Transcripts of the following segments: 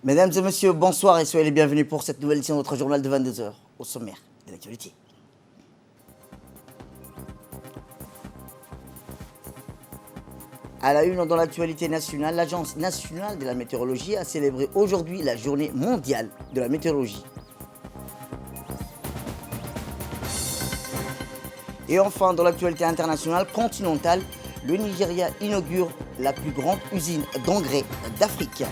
Mesdames et messieurs, bonsoir et soyez les bienvenus pour cette nouvelle édition de notre journal de 22 heures au sommaire de l'actualité. À la une dans l'actualité nationale, l'Agence nationale de la météorologie a célébré aujourd'hui la journée mondiale de la météorologie. Et enfin, dans l'actualité internationale continentale, le Nigeria inaugure la plus grande usine d'engrais d'Afrique.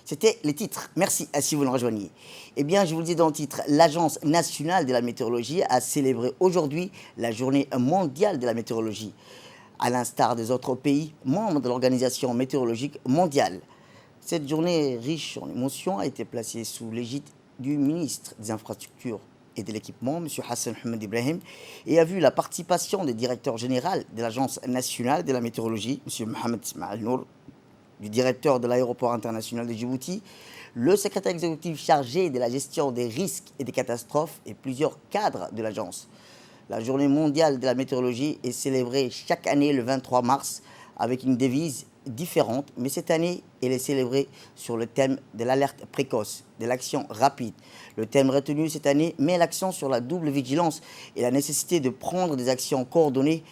C'était les titres. Merci si vous nous rejoignez. Eh bien, je vous le dis dans le titre, l'Agence nationale de la météorologie a célébré aujourd'hui la journée mondiale de la météorologie, à l'instar des autres pays membres de l'Organisation météorologique mondiale. Cette journée riche en émotions a été placée sous l'égide du ministre des Infrastructures et de l'équipement, M. Hassan Mohamed Ibrahim, et a vu la participation des directeurs généraux de l'Agence nationale de la météorologie, M. Mohamed Ismail Nour, du directeur de l'aéroport international de Djibouti, le secrétaire exécutif chargé de la gestion des risques et des catastrophes et plusieurs cadres de l'agence. La journée mondiale de la météorologie est célébrée chaque année le 23 mars avec une devise différente, mais cette année, elle est célébrée sur le thème de l'alerte précoce, de l'action rapide. Le thème retenu cette année met l'accent sur la double vigilance et la nécessité de prendre des actions coordonnées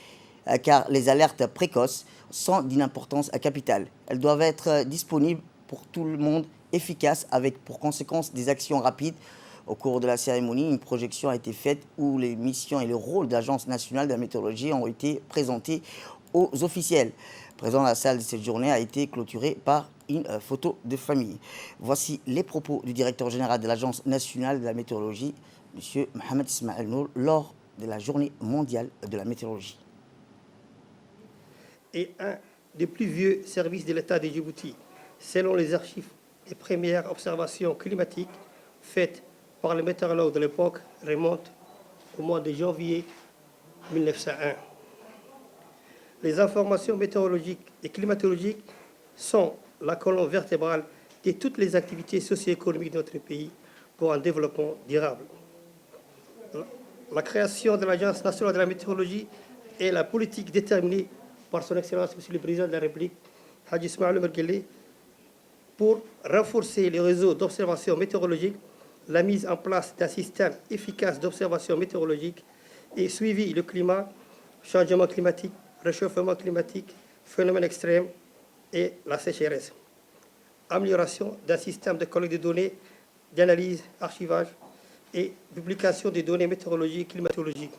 car les alertes précoces sont d'une importance capitale. Elles doivent être disponibles pour tout le monde, efficaces, avec pour conséquence des actions rapides. Au cours de la cérémonie, une projection a été faite où les missions et le rôle de l'Agence nationale de la météorologie ont été présentés aux officiels. Présent dans la salle de cette journée a été clôturé par une photo de famille. Voici les propos du directeur général de l'Agence nationale de la météorologie, M. Mohamed Ismail Nour, lors de la journée mondiale de la météorologie. Et un des plus vieux services de l'État de Djibouti. Selon les archives, les premières observations climatiques faites par les météorologues de l'époque remontent au mois de janvier 1901. Les informations météorologiques et climatologiques sont la colonne vertébrale de toutes les activités socio-économiques de notre pays pour un développement durable. La création de l'Agence nationale de la météorologie est la politique déterminée par son Excellence, Monsieur le Président de la République, Hadji Ismaïl Omar Guelleh, pour renforcer les réseaux d'observation météorologique, la mise en place d'un système efficace d'observation météorologique et suivi le climat, changement climatique, réchauffement climatique, phénomènes extrêmes et la sécheresse. Amélioration d'un système de collecte de données, d'analyse, archivage et publication des données météorologiques et climatologiques.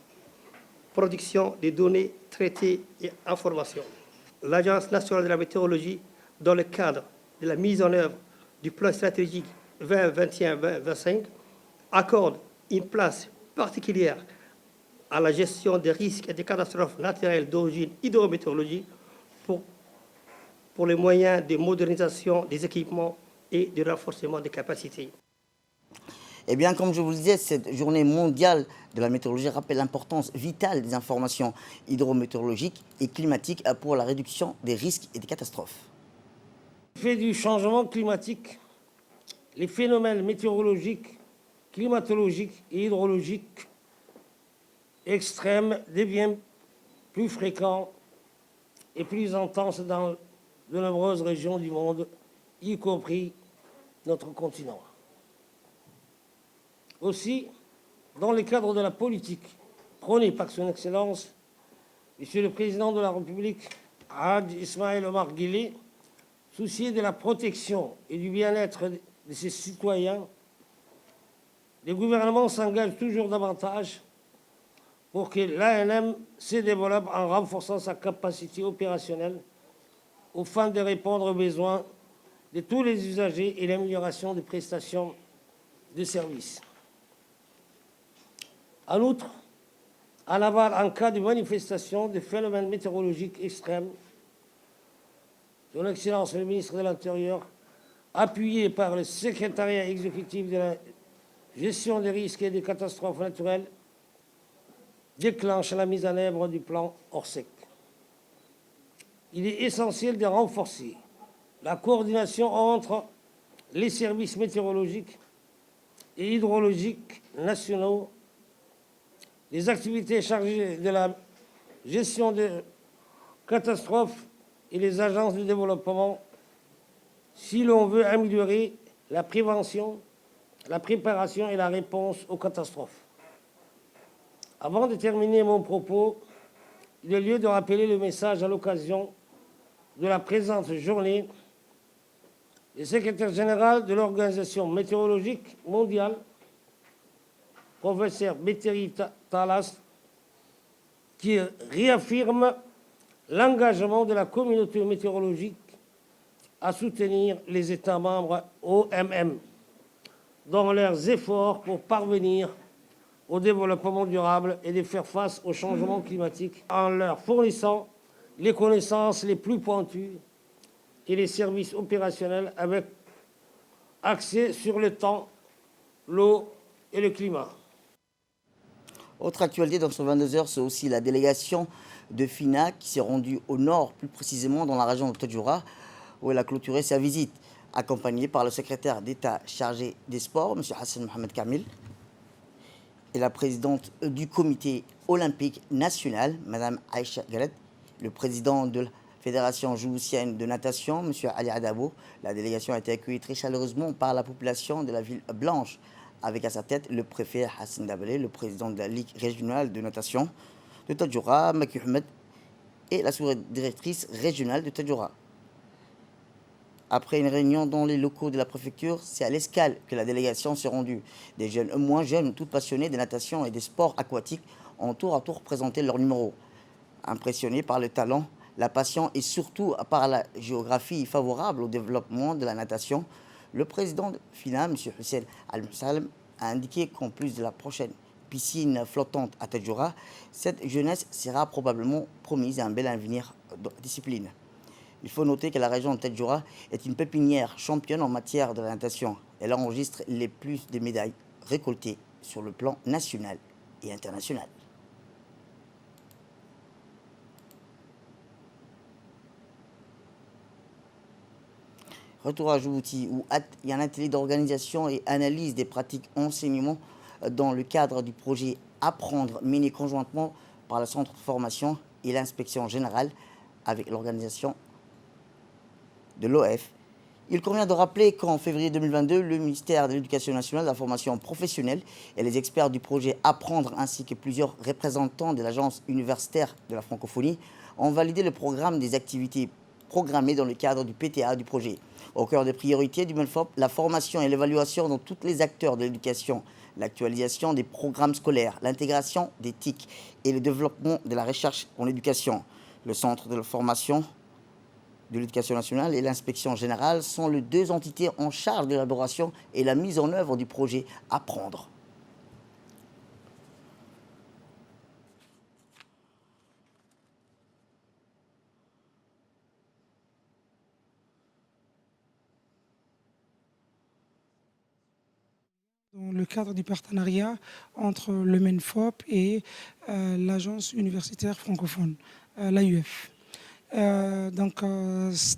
Production des données traitées et informations. L'Agence nationale de la météorologie, dans le cadre de la mise en œuvre du plan stratégique 2021-2025, accorde une place particulière à la gestion des risques et des catastrophes naturelles d'origine hydrométéorologique pour les moyens de modernisation des équipements et de renforcement des capacités. Eh bien, comme je vous le disais, cette journée mondiale de la météorologie rappelle l'importance vitale des informations hydrométéorologiques et climatiques pour la réduction des risques et des catastrophes. Du fait du changement climatique, les phénomènes météorologiques, climatologiques et hydrologiques extrêmes deviennent plus fréquents et plus intenses dans de nombreuses régions du monde, y compris notre continent. Aussi, dans le cadre de la politique prônée par son Excellence, Monsieur le Président de la République, Hadji Ismaïl Omar Guelleh, soucié de la protection et du bien-être de ses citoyens, les gouvernements s'engagent toujours davantage pour que l'ANM se développe en renforçant sa capacité opérationnelle aux fins de répondre aux besoins de tous les usagers et l'amélioration des prestations de services. En outre, en aval, en cas de manifestation de phénomènes météorologiques extrêmes, Son Excellence le ministre de l'Intérieur, appuyé par le secrétariat exécutif de la gestion des risques et des catastrophes naturelles, déclenche la mise en œuvre du plan Orsec. Il est essentiel de renforcer la coordination entre les services météorologiques et hydrologiques nationaux, les activités chargées de la gestion des catastrophes et les agences de développement si l'on veut améliorer la prévention, la préparation et la réponse aux catastrophes. Avant de terminer mon propos, il est lieu de rappeler le message à l'occasion de la présente journée. Le secrétaire général de l'Organisation météorologique mondiale, professeur Betteri Talas, qui réaffirme l'engagement de la communauté météorologique à soutenir les États membres OMM dans leurs efforts pour parvenir au développement durable et de faire face au changement climatique en leur fournissant les connaissances les plus pointues et les services opérationnels avec accès sur le temps, l'eau et le climat. Autre actualité dans ce 22 heures, c'est aussi la délégation de FINA qui s'est rendue au nord, plus précisément dans la région de Tadjoura, où elle a clôturé sa visite, accompagnée par le secrétaire d'État chargé des sports, M. Hassan Mohamed Kamil, et la présidente du comité olympique national, Mme Aïcha Galet, le président de la Fédération djiboutienne de natation, M. Ali Adabo. La délégation a été accueillie très chaleureusement par la population de la ville blanche, avec à sa tête le préfet Hassan Dabelé, le président de la Ligue régionale de natation de Tadjoura, Maki Ahmed, et la sous-directrice régionale de Tadjoura. Après une réunion dans les locaux de la préfecture, c'est à l'Escale que la délégation s'est rendue. Des jeunes moins jeunes, tous passionnés de natation et des sports aquatiques, ont tour à tour présenté leur numéro. Impressionnés par le talent, la passion et surtout par la géographie favorable au développement de la natation, le président de FINA, M. Hussein Al-Moussalem, a indiqué qu'en plus de la prochaine piscine flottante à Tadjoura, cette jeunesse sera probablement promise à un bel avenir de la discipline. Il faut noter que la région de Tadjoura est une pépinière championne en matière de la natation. Elle enregistre les plus de médailles récoltées sur le plan national et international. Retour à Djibouti, où il y a un atelier d'organisation et analyse des pratiques enseignement dans le cadre du projet Apprendre, mené conjointement par le centre de formation et l'inspection générale avec l'organisation de l'OF. Il convient de rappeler qu'en février 2022, le ministère de l'Éducation nationale, de la formation professionnelle et les experts du projet Apprendre ainsi que plusieurs représentants de l'agence universitaire de la francophonie ont validé le programme des activités programmées dans le cadre du PTA du projet. Au cœur des priorités du MENFOP, la formation et l'évaluation dans tous les acteurs de l'éducation, l'actualisation des programmes scolaires, l'intégration des TIC et le développement de la recherche en éducation. Le centre de la formation de l'Éducation nationale et l'inspection générale sont les deux entités en charge de l'élaboration et la mise en œuvre du projet Apprendre. Dans le cadre du partenariat entre le MENFOP et l'agence universitaire francophone, l'AUF.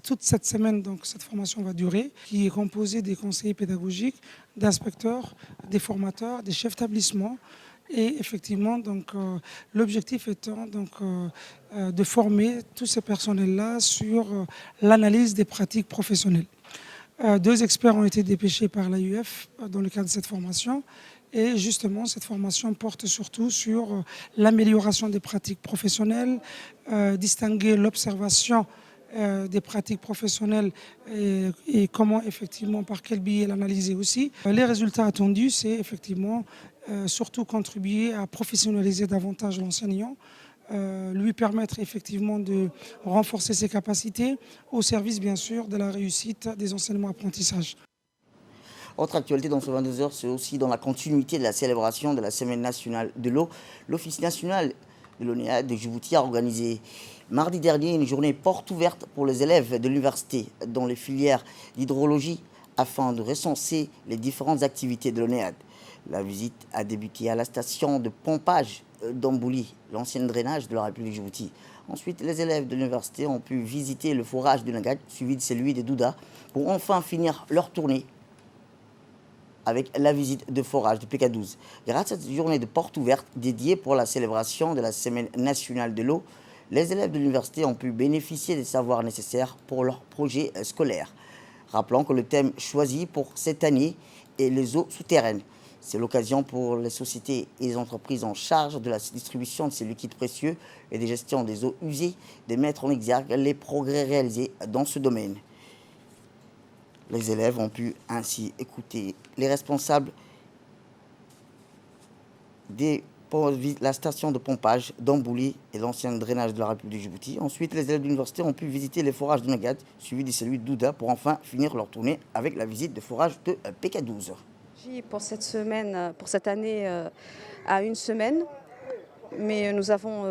Toute cette semaine, cette formation va durer, qui est composée des conseillers pédagogiques, d'inspecteurs, des formateurs, des chefs d'établissement. Et effectivement, l'objectif étant de former tous ces personnels-là sur l'analyse des pratiques professionnelles. Deux experts ont été dépêchés par l'AUF dans le cadre de cette formation. Et justement, cette formation porte surtout sur l'amélioration des pratiques professionnelles, distinguer l'observation des pratiques professionnelles et comment effectivement, par quel biais l'analyser aussi. Les résultats attendus, c'est effectivement surtout contribuer à professionnaliser davantage l'enseignant, lui permettre effectivement de renforcer ses capacités au service bien sûr de la réussite des enseignements-apprentissages. Autre actualité dans ce 22 heures, c'est aussi dans la continuité de la célébration de la Semaine nationale de l'eau. L'Office national de l'ONEAD de Djibouti a organisé mardi dernier une journée porte ouverte pour les élèves de l'université dans les filières d'hydrologie afin de recenser les différentes activités de l'ONEAD. La visite a débuté à la station de pompage d'Ambouli, l'ancien drainage de la République de Djibouti. Ensuite, les élèves de l'université ont pu visiter le forage de Nagad, suivi de celui de Douda, pour enfin finir leur tournée avec la visite de forage de PK12. Grâce à cette journée de porte ouverte dédiée pour la célébration de la Semaine nationale de l'eau, les élèves de l'université ont pu bénéficier des savoirs nécessaires pour leur projet scolaire. Rappelant que le thème choisi pour cette année est les eaux souterraines. C'est l'occasion pour les sociétés et les entreprises en charge de la distribution de ces liquides précieux et de gestion des eaux usées de mettre en exergue les progrès réalisés dans ce domaine. Les élèves ont pu ainsi écouter les responsables de la station de pompage d'Ambouli et l'ancien drainage de la République de Djibouti. Ensuite, les élèves de l'université ont pu visiter les forages de Nagad, suivis de celui d'Ouda, pour enfin finir leur tournée avec la visite des forages de PK12. Pour cette semaine, pour cette année, à une semaine, mais nous avons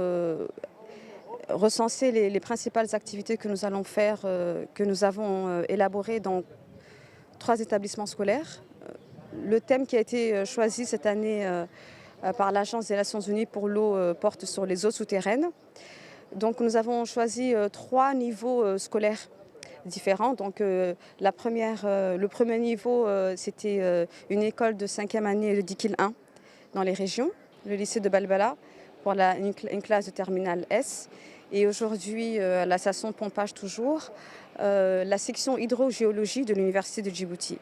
recensé les principales activités que nous allons faire, que nous avons élaborées dans 3 établissements scolaires. Le thème qui a été choisi cette année par l'Agence des Nations Unies pour l'eau porte sur les eaux souterraines. Donc nous avons choisi 3 niveaux scolaires différents. Donc le premier niveau, c'était une école de 5e année de Dikil 1 dans les régions, le lycée de Balbala pour une classe de terminale S. Et aujourd'hui, à la station de pompage toujours, la section hydrogéologie de l'Université de Djibouti.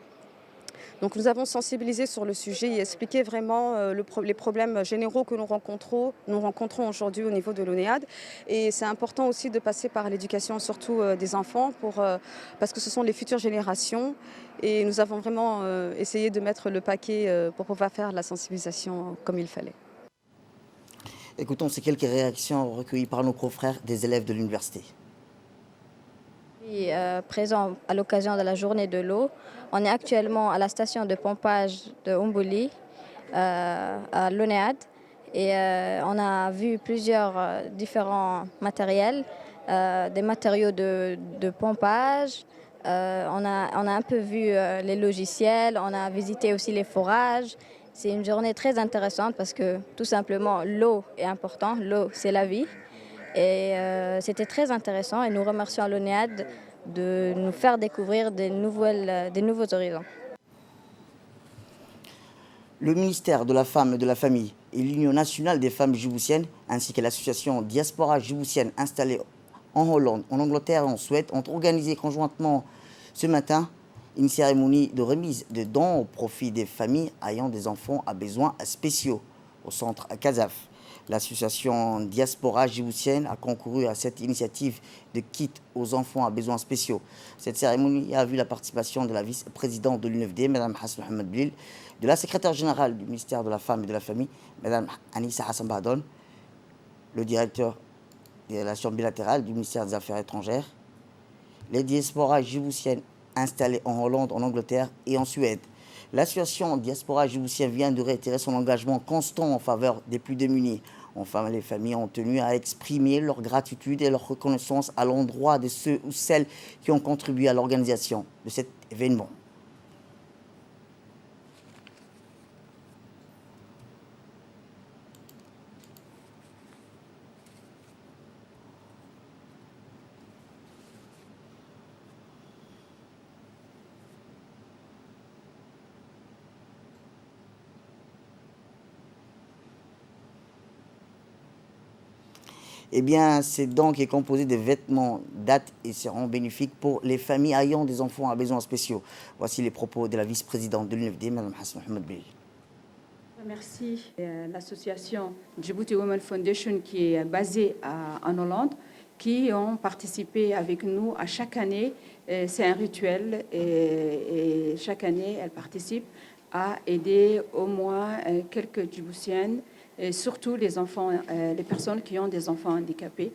Donc nous avons sensibilisé sur le sujet et expliqué vraiment les problèmes généraux que nous rencontrons aujourd'hui au niveau de l'ONEAD. Et c'est important aussi de passer par l'éducation, surtout des enfants, parce que ce sont les futures générations. Et nous avons vraiment essayé de mettre le paquet pour pouvoir faire la sensibilisation comme il fallait. Écoutons ces quelques réactions recueillies par nos confrères des élèves de l'université. Présent à l'occasion de la journée de l'eau. On est actuellement à la station de pompage de Umbouli, à l'ONEAD, et on a vu plusieurs différents matériels, des matériaux de pompage. On a un peu vu les logiciels, on a visité aussi les forages. C'est une journée très intéressante parce que tout simplement l'eau est importante, l'eau c'est la vie. Et c'était très intéressant et nous remercions l'ONEAD de nous faire découvrir des nouveaux horizons. Le ministère de la Femme et de la Famille et l'Union nationale des femmes djiboutiennes ainsi que l'association Diaspora djiboutienne installée en Hollande, en Angleterre et en Suède ont organisé conjointement ce matin une cérémonie de remise de dons au profit des familles ayant des enfants à besoins spéciaux au centre Kazaf. L'association Diaspora djiboutienne a concouru à cette initiative de kit aux enfants à besoins spéciaux. Cette cérémonie a vu la participation de la vice-présidente de l'UNFD, Mme Hassan Mohamed Blil, de la secrétaire générale du ministère de la Femme et de la Famille, Mme Anissa Hassan Bahadon, le directeur des relations bilatérales du ministère des Affaires étrangères, les diasporas djiboutiennes installées en Hollande, en Angleterre et en Suède. L'association Diaspora djiboutienne vient de réitérer son engagement constant en faveur des plus démunis. Enfin, les familles ont tenu à exprimer leur gratitude et leur reconnaissance à l'endroit de ceux ou celles qui ont contribué à l'organisation de cet événement. Eh bien, c'est donc composé de vêtements, dates et seront bénéfiques pour les familles ayant des enfants à besoins spéciaux. Voici les propos de la vice-présidente de l'UNFD, Mme Hassan Mohamed Blil. Je remercie l'association Djibouti Women Foundation qui est basée en Hollande, qui ont participé avec nous à chaque année. C'est un rituel et chaque année, elles participent à aider au moins quelques Djiboutiennes, et surtout les enfants, les personnes qui ont des enfants handicapés.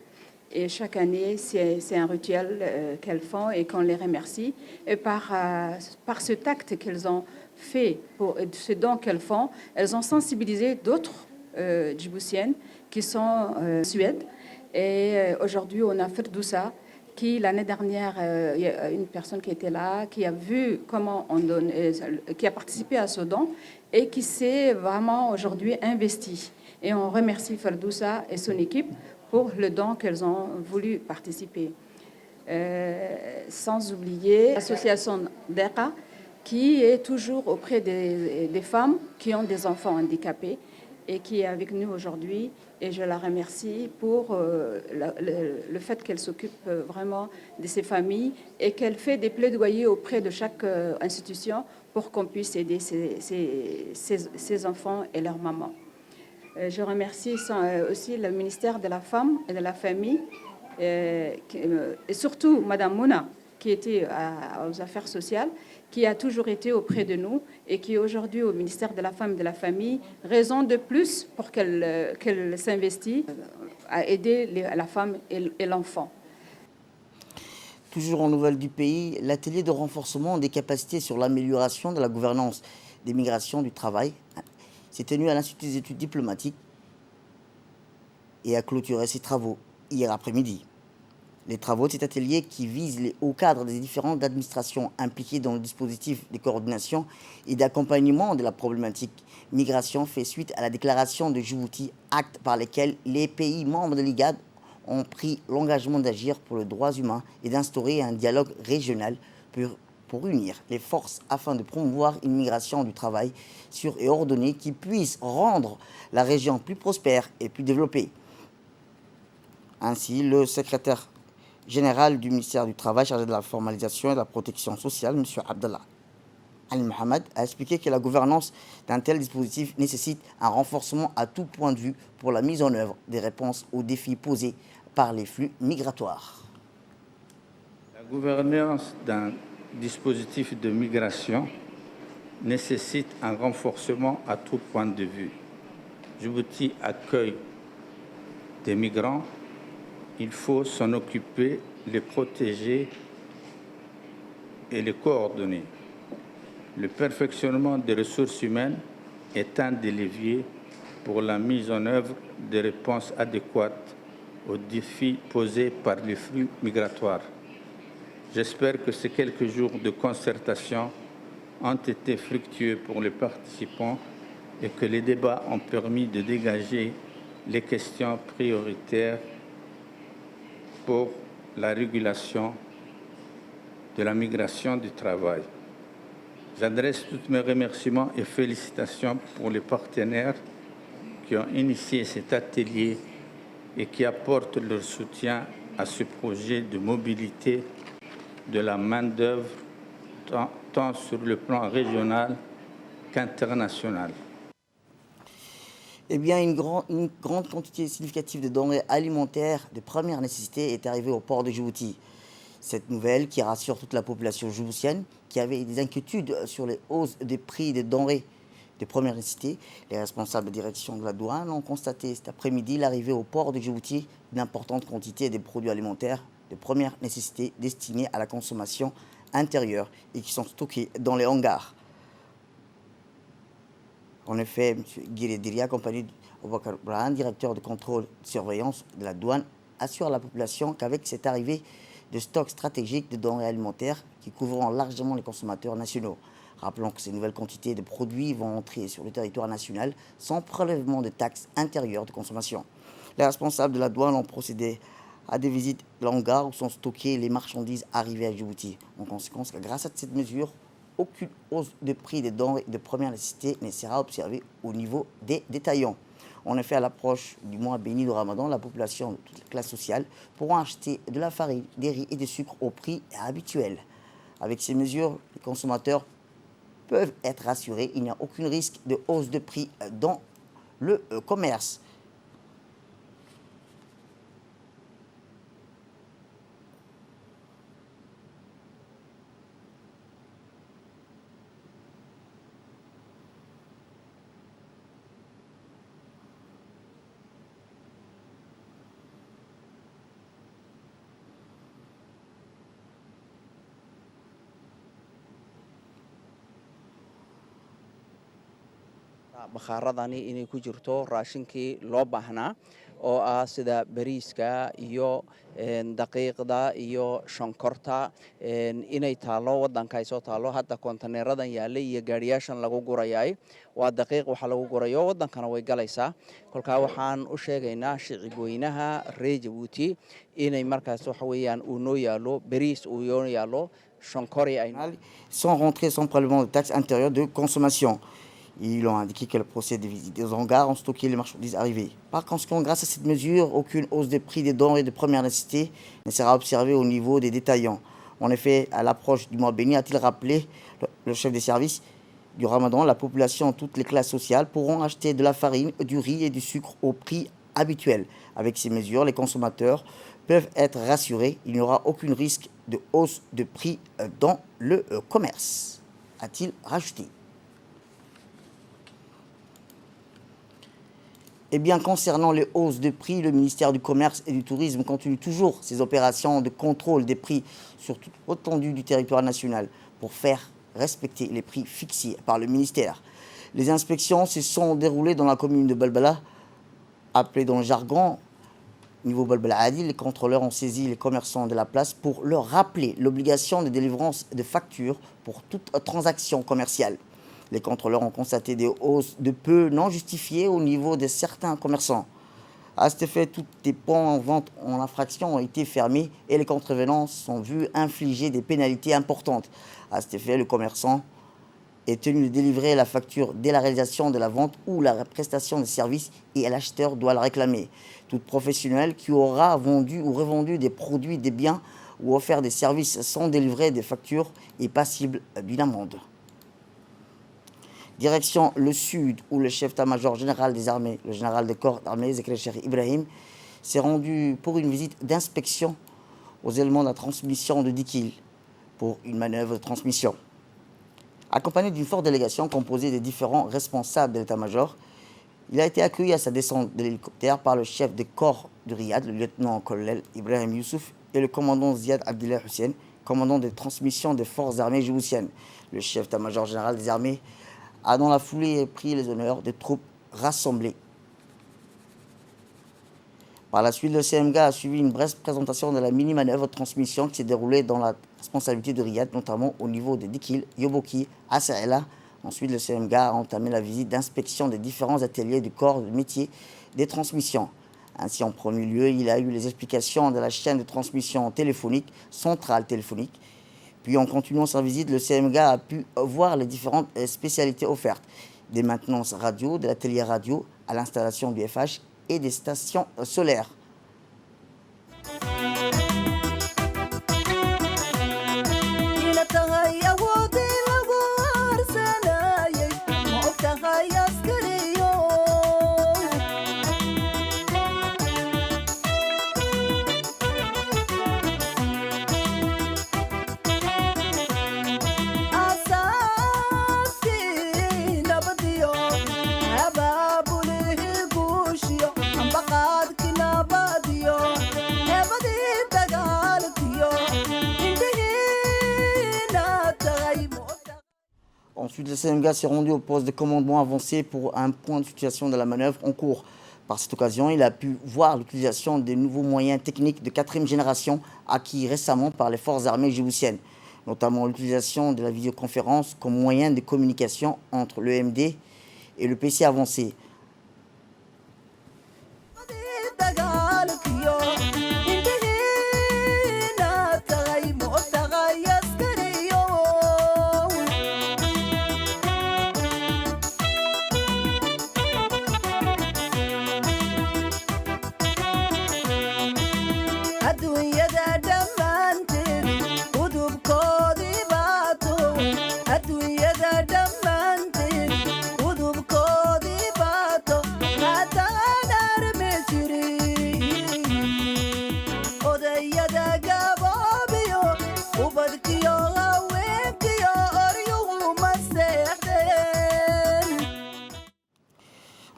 Et chaque année, c'est un rituel qu'elles font et qu'on les remercie. Et par ce tact qu'elles ont fait, pour ce don qu'elles font, elles ont sensibilisé d'autres Djiboutiennes qui sont en Suède. Et aujourd'hui, on a Ferdousa, qui l'année dernière, il y a une personne qui était là, qui a vu comment on donne, qui a participé à ce don et qui s'est vraiment aujourd'hui investie. Et on remercie Ferdousa et son équipe pour le don qu'elles ont voulu participer. Sans oublier l'association DERA, qui est toujours auprès des femmes qui ont des enfants handicapés et qui est avec nous aujourd'hui. Et je la remercie pour le fait qu'elle s'occupe vraiment de ces familles et qu'elle fait des plaidoyers auprès de chaque institution pour qu'on puisse aider ces enfants et leurs mamans. Je remercie aussi le ministère de la Femme et de la Famille et surtout Madame Mouna, qui était aux Affaires sociales, qui a toujours été auprès de nous et qui est aujourd'hui au ministère de la Femme et de la Famille, raison de plus pour qu'elle s'investisse à aider la femme et l'enfant. Toujours en nouvelles du pays, l'atelier de renforcement des capacités sur l'amélioration de la gouvernance des migrations du travail s'est tenu à l'Institut des études diplomatiques et a clôturé ses travaux hier après-midi. Les travaux de cet atelier, qui visent les hauts cadres des différentes administrations impliquées dans le dispositif de coordination et d'accompagnement de la problématique migration, fait suite à la déclaration de Djibouti, acte par lequel les pays membres de l'IGAD ont pris l'engagement d'agir pour les droits humains et d'instaurer un dialogue régional pour unir les forces afin de promouvoir une migration du travail sûre et ordonnée qui puisse rendre la région plus prospère et plus développée. Ainsi, le secrétaire général du ministère du Travail chargé de la formalisation et de la protection sociale, M. Abdallah Al-Mohamed, a expliqué que la gouvernance d'un tel dispositif nécessite un renforcement à tout point de vue pour la mise en œuvre des réponses aux défis posés par les flux migratoires. La gouvernance d'un dispositif de migration nécessite un renforcement à tout point de vue. Djibouti accueille des migrants. Il faut s'en occuper, les protéger et les coordonner. Le perfectionnement des ressources humaines est un des leviers pour la mise en œuvre des réponses adéquates aux défis posés par les flux migratoires. J'espère que ces quelques jours de concertation ont été fructueux pour les participants et que les débats ont permis de dégager les questions prioritaires pour la régulation de la migration du travail. J'adresse tous mes remerciements et félicitations pour les partenaires qui ont initié cet atelier et qui apportent leur soutien à ce projet de mobilité de la main-d'œuvre tant sur le plan régional qu'international. Eh bien, une grande quantité significative de denrées alimentaires de première nécessité est arrivée au port de Djibouti. Cette nouvelle, qui rassure toute la population djiboutienne, qui avait des inquiétudes sur les hausses des prix des denrées de première nécessité, les responsables de direction de la douane ont constaté cet après-midi l'arrivée au port de Djibouti d'une importante quantité de produits alimentaires de première nécessité destinés à la consommation intérieure et qui sont stockés dans les hangars. En effet, M. Guérédiri, accompagné d'Obakar Brahman, directeur de contrôle de surveillance de la douane, assure à la population qu'avec cette arrivée de stocks stratégiques de denrées alimentaires qui couvriront largement les consommateurs nationaux. Rappelons que ces nouvelles quantités de produits vont entrer sur le territoire national sans prélèvement de taxes intérieures de consommation. Les responsables de la douane ont procédé à des visites de l'hangar où sont stockées les marchandises arrivées à Djibouti. En conséquence, grâce à cette mesure, aucune hausse de prix des denrées de première nécessité ne sera observée au niveau des détaillants. En effet, à l'approche du mois béni de Ramadan, la population de toutes les classes sociales pourra acheter de la farine, des riz et des sucres au prix habituel. Avec ces mesures, les consommateurs peuvent être rassurés. Il n'y a aucun risque de hausse de prix dans le commerce. bakhaaradani inay ku jirto raashinkii loo baahnaa oo ah sida bariiska iyo daqiiqda iyo shonkorta inay taalo wadanka ay soo taalo hadda kontaneeradan yaallay iyo gaariyaashan lagu gurayay waa daqiiq waxa lagu gurayo wadankana way galaysaa kolkaa waxaan u sheegaynaa shicibweynaha reer Djibouti inay markaas waxa weeyaan uu noo yaalo bariis uu noo yaalo shonkori ay sans rentrer sans prélèvement de taxes intérieures de consommation. Ils ont indiqué que le procès des visites des hangars ont stocké les marchandises arrivées. Par conséquent, grâce à cette mesure, aucune hausse des prix des denrées de première nécessité ne sera observée au niveau des détaillants. En effet, à l'approche du mois béni, a-t-il rappelé le chef des services du Ramadan, la population, toutes les classes sociales pourront acheter de la farine, du riz et du sucre au prix habituel. Avec ces mesures, les consommateurs peuvent être rassurés. Il n'y aura aucun risque de hausse de prix dans le commerce, a-t-il rajouté. Eh bien, concernant les hausses de prix, le ministère du Commerce et du Tourisme continue toujours ses opérations de contrôle des prix sur toute l'étendue du territoire national pour faire respecter les prix fixés par le ministère. Les inspections se sont déroulées dans la commune de Balbala, appelée dans le jargon niveau Balbala Adil. Les contrôleurs ont saisi les commerçants de la place pour leur rappeler l'obligation de délivrance de factures pour toute transaction commerciale. Les contrôleurs ont constaté des hausses de peu non justifiées au niveau de certains commerçants. À cet effet, tous les points en vente en infraction ont été fermés et les contrevenants sont vus infliger des pénalités importantes. À cet effet, le commerçant est tenu de délivrer la facture dès la réalisation de la vente ou la prestation de services et l'acheteur doit la réclamer. Tout professionnel qui aura vendu ou revendu des produits, des biens ou offert des services sans délivrer des factures est passible d'une amende. Direction le sud, où le chef d'état-major général des armées, le général de corps d'armée, Zakariya Cheikh Ibrahim, s'est rendu pour une visite d'inspection aux éléments de la transmission de Dikil pour une manœuvre de transmission. Accompagné d'une forte délégation composée des différents responsables de l'état-major, il a été accueilli à sa descente de l'hélicoptère par le chef de corps du Riyad, le lieutenant-colonel Ibrahim Youssouf, et le commandant Ziad Abdullah Hussein, commandant de transmission des forces armées djiboutiennes. Le chef d'état-major général des armées a dans la foulée pris les honneurs des troupes rassemblées. Par la suite, le CMG a suivi une brève présentation de la mini-manœuvre de transmission qui s'est déroulée dans la responsabilité de Riyad, notamment au niveau de Dikil, Yoboki, Assaela. Ensuite, le CMG a entamé la visite d'inspection des différents ateliers du corps de métier des transmissions. Ainsi, en premier lieu, il a eu les explications de la chaîne de transmission téléphonique, centrale téléphonique. Puis, en continuant sa visite, le CMG a pu voir les différentes spécialités offertes, des maintenances radio, de l'atelier radio à l'installation du FH et des stations solaires. Ensuite, le CMG s'est rendu au poste de commandement avancé pour un point de situation de la manœuvre en cours. Par cette occasion, il a pu voir l'utilisation des nouveaux moyens techniques de 4e génération acquis récemment par les forces armées djiboutiennes, notamment l'utilisation de la visioconférence comme moyen de communication entre l'EMD et le PC avancé.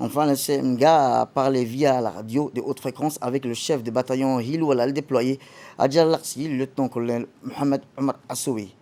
Enfin, le CMG a parlé via la radio de haute fréquence avec le chef de bataillon Hil Walal déployé à Djalarsi, le lieutenant-colonel Mohamed Omar Assoui.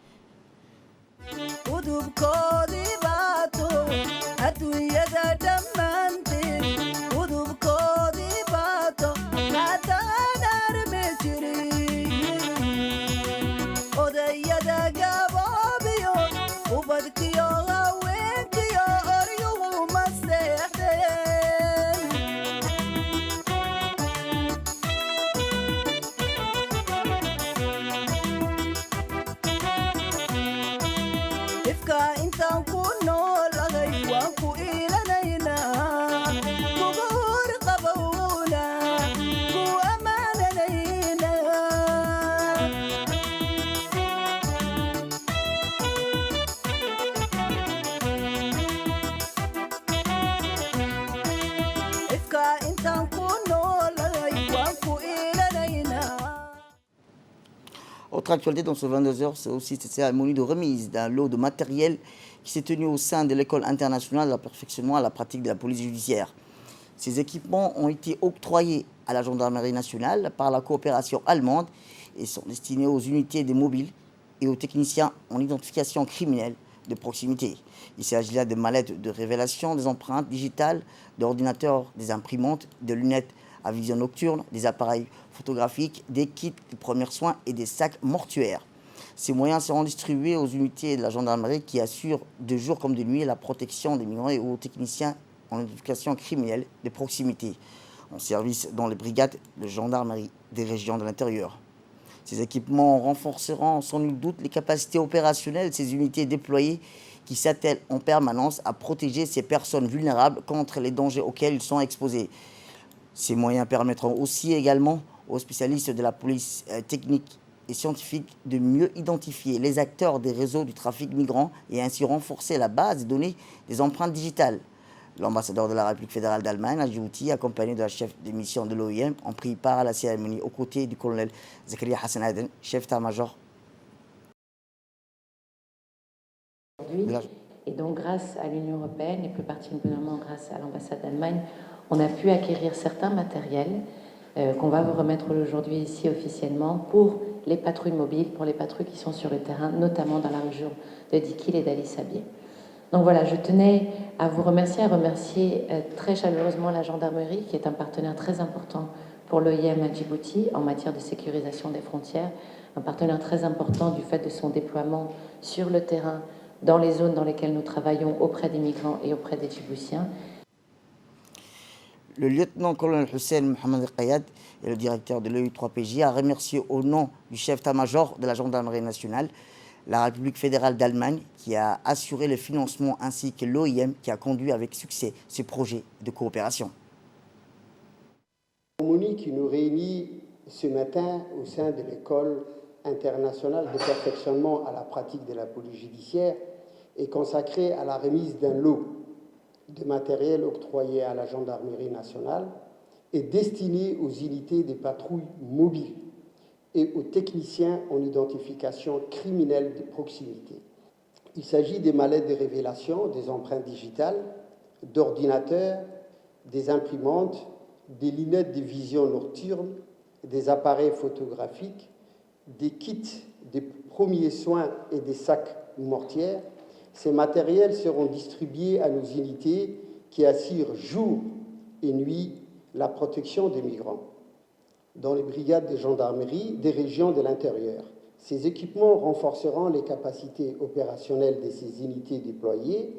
Autre actualité dans ce 22h, c'est aussi cette cérémonie de remise d'un lot de matériel qui s'est tenue au sein de l'École internationale de la perfectionnement à la pratique de la police judiciaire. Ces équipements ont été octroyés à la gendarmerie nationale par la coopération allemande et sont destinés aux unités des mobiles et aux techniciens en identification criminelle de proximité. Il s'agit là de mallettes de révélation, des empreintes digitales, d'ordinateurs, des imprimantes, de lunettes à vision nocturne, des appareils photographiques, des kits de premiers soins et des sacs mortuaires. Ces moyens seront distribués aux unités de la gendarmerie qui assurent de jour comme de nuit la protection des migrants et aux techniciens en identification criminelle de proximité, en service dans les brigades de gendarmerie des régions de l'intérieur. Ces équipements renforceront sans nul doute les capacités opérationnelles de ces unités déployées qui s'attellent en permanence à protéger ces personnes vulnérables contre les dangers auxquels ils sont exposés. Ces moyens permettront aussi également aux spécialistes de la police technique et scientifique de mieux identifier les acteurs des réseaux du trafic migrant et ainsi renforcer la base de données des empreintes digitales. L'ambassadeur de la République fédérale d'Allemagne à Djibouti, accompagné de la chef de mission de l'OIM, ont pris part à la cérémonie aux côtés du colonel Zakaria Hassan Aden, chef d'état-major. Et donc grâce à l'Union européenne et plus particulièrement grâce à l'ambassade d'Allemagne, on a pu acquérir certains matériels qu'on va vous remettre aujourd'hui ici officiellement pour les patrouilles mobiles, pour les patrouilles qui sont sur le terrain, notamment dans la région de Dikil et d'Ali Sabieh. Donc voilà, je tenais à vous remercier, très chaleureusement la gendarmerie, qui est un partenaire très important pour l'OIM à Djibouti en matière de sécurisation des frontières, un partenaire très important du fait de son déploiement sur le terrain, dans les zones dans lesquelles nous travaillons auprès des migrants et auprès des Djiboutiens. Le lieutenant-colonel Hussein Mohamed Qayad et le directeur de l'EU3PJ a remercié au nom du chef d'état-major de la gendarmerie nationale la République fédérale d'Allemagne qui a assuré le financement ainsi que l'OIM qui a conduit avec succès ce projet de coopération. La cérémonie qui nous réunit ce matin au sein de l'École internationale de perfectionnement à la pratique de la police judiciaire est consacrée à la remise d'un lot de matériel octroyé à la gendarmerie nationale et destiné aux unités des patrouilles mobiles et aux techniciens en identification criminelle de proximité. Il s'agit des mallettes de révélation, des empreintes digitales, d'ordinateurs, des imprimantes, des lunettes de vision nocturne, des appareils photographiques, des kits de premiers soins et des sacs mortières. Ces matériels seront distribués à nos unités qui assurent jour et nuit la protection des migrants dans les brigades de gendarmerie des régions de l'intérieur. Ces équipements renforceront les capacités opérationnelles de ces unités déployées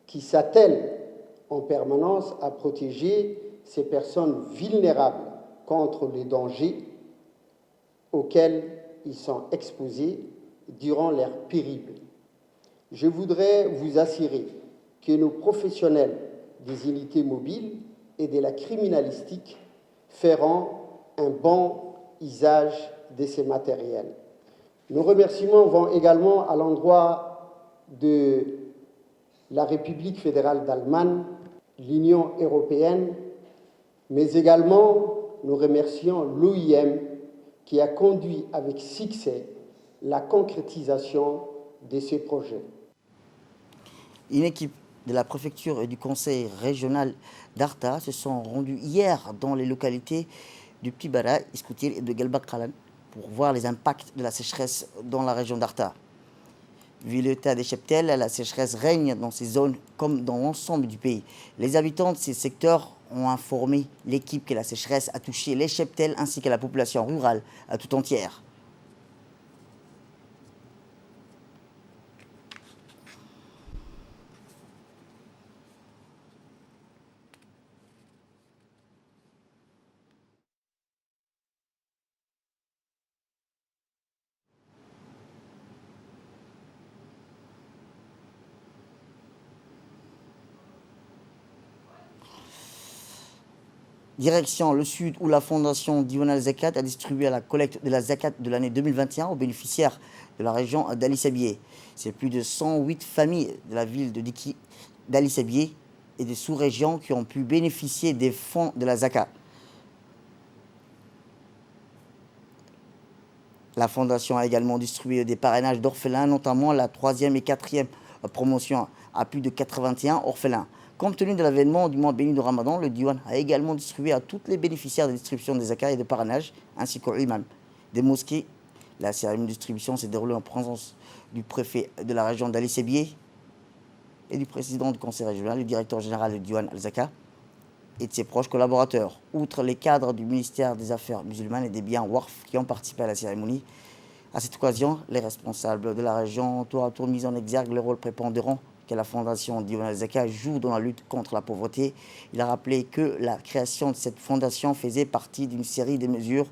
qui s'attellent en permanence à protéger ces personnes vulnérables contre les dangers auxquels ils sont exposés durant leur périple. Je voudrais vous assurer que nos professionnels des unités mobiles et de la criminalistique feront un bon usage de ces matériels. Nos remerciements vont également à l'endroit de la République fédérale d'Allemagne, l'Union européenne, mais également nous remercions l'OIM qui a conduit avec succès la concrétisation de ces projets. Une équipe de la préfecture et du conseil régional d'Arta se sont rendus hier dans les localités du Petit Bara, Iskoutir et de Gelbak-Khalan pour voir les impacts de la sécheresse dans la région d'Arta. Vu l'état des cheptels, la sécheresse règne dans ces zones comme dans l'ensemble du pays. Les habitants de ces secteurs ont informé l'équipe que la sécheresse a touché les cheptels ainsi que la population rurale à tout entière. Direction le sud où la fondation Diwan al-Zakat a distribué la collecte de la Zakat de l'année 2021 aux bénéficiaires de la région d'Ali Sabieh. C'est plus de 108 familles de la ville d'Ali Sabieh et des sous-régions qui ont pu bénéficier des fonds de la Zakat. La Fondation a également distribué des parrainages d'orphelins, notamment la 3e et 4e promotion à plus de 81 orphelins. Compte tenu de l'avènement du mois béni de Ramadan, le Diwan a également distribué à tous les bénéficiaires de distribution des zakat et de parrainage, ainsi qu'aux imams des mosquées. La cérémonie de distribution s'est déroulée en présence du préfet de la région d'Ali Sébié et du président du conseil régional, du directeur général du Diwan al-Zaka et de ses proches collaborateurs. Outre les cadres du ministère des Affaires musulmanes et des biens WARF qui ont participé à la cérémonie, à cette occasion, les responsables de la région ont tour à tour mis en exergue le rôle prépondérant que la fondation Diwan al-Zaka joue dans la lutte contre la pauvreté. Il a rappelé que la création de cette fondation faisait partie d'une série de mesures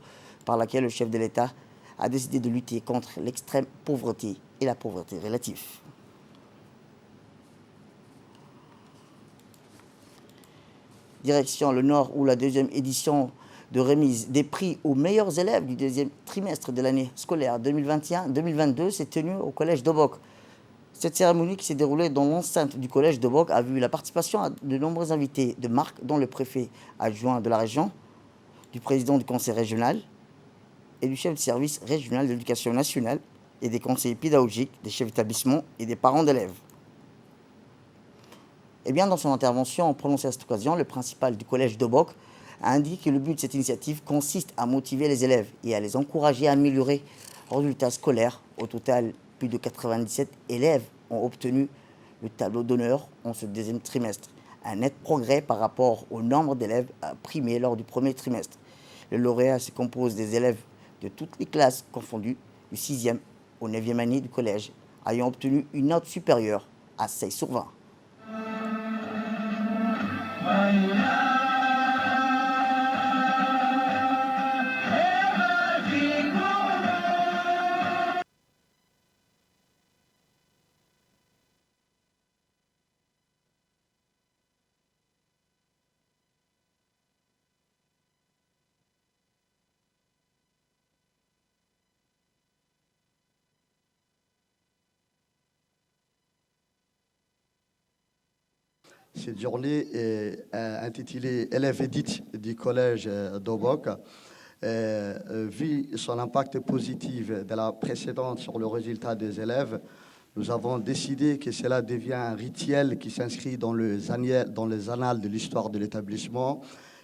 par laquelle le chef de l'État a décidé de lutter contre l'extrême pauvreté et la pauvreté relative. Direction le Nord, où la 2e édition de remise des prix aux meilleurs élèves du 2e trimestre de l'année scolaire 2021-2022 s'est tenue au collège d'Obok. Cette cérémonie qui s'est déroulée dans l'enceinte du collège d'Obok a vu la participation de nombreux invités de marque, dont le préfet adjoint de la région, du président du conseil régional et du chef du service régional de l'éducation nationale et des conseillers pédagogiques, des chefs d'établissement et des parents d'élèves. Eh bien, dans son intervention prononcée à cette occasion, le principal du collège d'Obok a indiqué que le but de cette initiative consiste à motiver les élèves et à les encourager à améliorer leurs résultats scolaires. Au total, plus de 97 élèves ont obtenu le tableau d'honneur en ce 2e trimestre, un net progrès par rapport au nombre d'élèves primés lors du 1er trimestre. Le lauréat se compose des élèves de toutes les classes confondues, du 6e au 9e année du collège, ayant obtenu une note supérieure à 16 sur 20. Cette journée est intitulée Élèves édite du collège d'Obok. Vu son impact positif de la précédente sur le résultat des élèves, nous avons décidé que cela devient un rituel qui s'inscrit dans les annales de l'histoire de l'établissement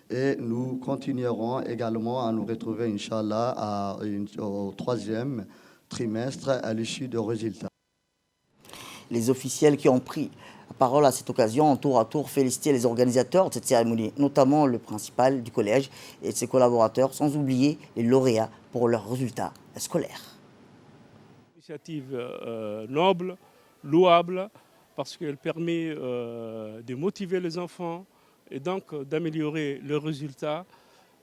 et nous continuerons également à nous retrouver, Inch'Allah, au 3e trimestre à l'issue des résultats. Les officiels qui ont pris la parole à cette occasion ont tour à tour félicité les organisateurs de cette cérémonie, notamment le principal du collège et ses collaborateurs, sans oublier les lauréats pour leurs résultats scolaires. Initiative noble, louable, parce qu'elle permet de motiver les enfants et donc d'améliorer leurs résultats.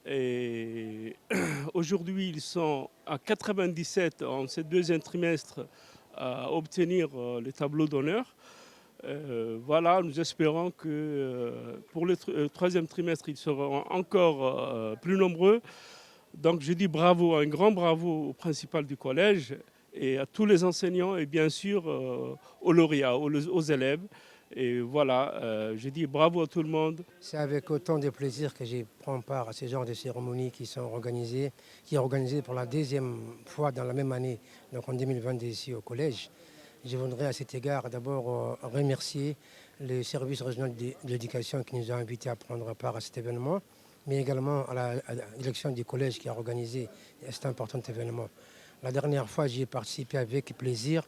Et aujourd'hui, ils sont à 97 en ce 2e trimestre à obtenir le tableau d'honneur. Voilà, nous espérons que pour le 3e trimestre, ils seront encore plus nombreux. Donc je dis bravo, un grand bravo au principal du collège et à tous les enseignants et bien sûr aux lauréats, aux élèves. Et voilà, je dis bravo à tout le monde. C'est avec autant de plaisir que je prends part à ce genre de cérémonies qui sont organisées, pour la 2e fois dans la même année, donc en 2022 ici au collège. Je voudrais à cet égard d'abord remercier le service régional de l'éducation qui nous a invités à prendre part à cet événement, mais également à la direction du collège qui a organisé cet important événement. La dernière fois, j'y ai participé avec plaisir,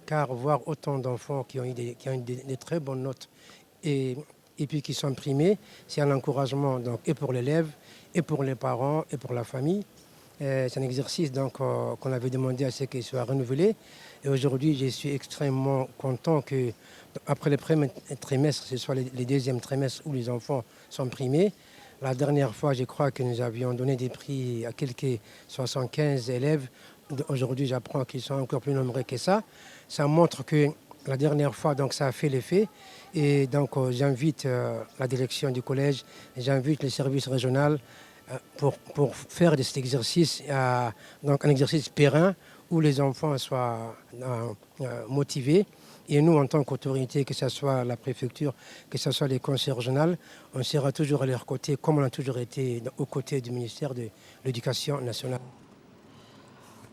car voir autant d'enfants qui ont eu des très bonnes notes et puis qui sont primés, c'est un encouragement donc, et pour l'élève, et pour les parents, et pour la famille. C'est un exercice qu'on avait demandé à ce qu'il soit renouvelé. Et aujourd'hui, je suis extrêmement content qu'après le premier trimestre, ce soit les 2e trimestres où les enfants sont primés. La dernière fois, je crois que nous avions donné des prix à quelques 75 élèves. Aujourd'hui, j'apprends qu'ils sont encore plus nombreux que ça. Ça montre que la dernière fois, donc, ça a fait l'effet. Et donc, j'invite la direction du collège, j'invite le service régional pour faire de cet exercice donc un exercice périn où les enfants soient motivés. Et nous, en tant qu'autorité, que ce soit la préfecture, que ce soit les conseils régionaux, on sera toujours à leur côté, comme on a toujours été aux côtés du ministère de l'Éducation nationale.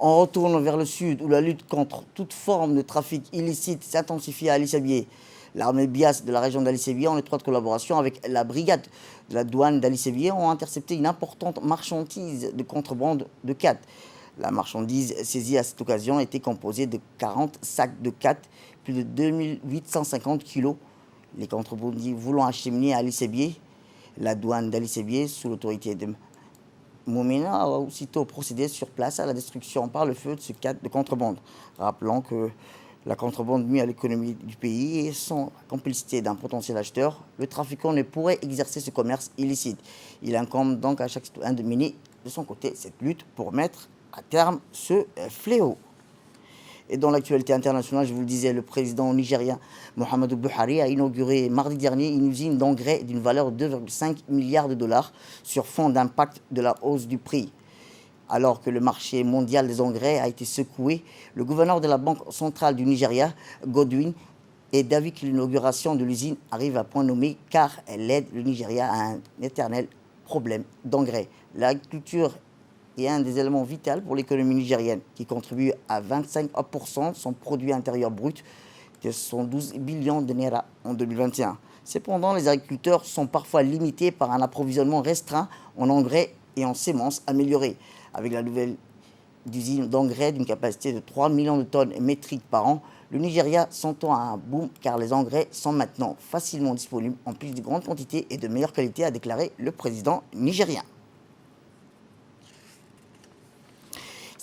On retourne vers le sud où la lutte contre toute forme de trafic illicite s'intensifie à Ali Sabié. L'armée BIAS de la région d'Ali Sabié, en étroite collaboration avec la brigade de la douane d'Ali Sabié, ont intercepté une importante marchandise de contrebande de khat. La marchandise saisie à cette occasion était composée de 40 sacs de khat, plus de 2850 kilos. Les contrebandiers voulant acheminer à Ali Sabié, la douane d'Ali Sabié, sous l'autorité de Moumina, a aussitôt procédé sur place à la destruction par le feu de ce khat de contrebande. Rappelons que la contrebande nuit à l'économie du pays et sans la complicité d'un potentiel acheteur, le trafiquant ne pourrait exercer ce commerce illicite. Il incombe donc à chaque citoyen de mener de son côté cette lutte pour mettre à terme ce fléau. Et dans l'actualité internationale, je vous le disais, le président nigérien Muhammadu Buhari a inauguré mardi dernier une usine d'engrais d'une valeur de 2,5 milliards de dollars sur fond d'impact de la hausse du prix. Alors que le marché mondial des engrais a été secoué, le gouverneur de la Banque centrale du Nigeria, Godwin, est d'avis que l'inauguration de l'usine arrive à point nommé car elle aide le Nigeria à un éternel problème d'engrais. L'agriculture est un des éléments vitaux pour l'économie nigérienne, qui contribue à 25% de son produit intérieur brut, de 112 billions de naira en 2021. Cependant, les agriculteurs sont parfois limités par un approvisionnement restreint en engrais et en semences améliorées. Avec la nouvelle usine d'engrais d'une capacité de 3 millions de tonnes métriques par an, le Nigeria s'entend à un boom car les engrais sont maintenant facilement disponibles en plus de grandes quantités et de meilleure qualité, a déclaré le président nigérien.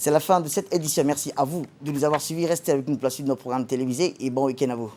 C'est la fin de cette édition. Merci à vous de nous avoir suivis. Restez avec nous pour la suite de nos programmes télévisés et bon week-end à vous.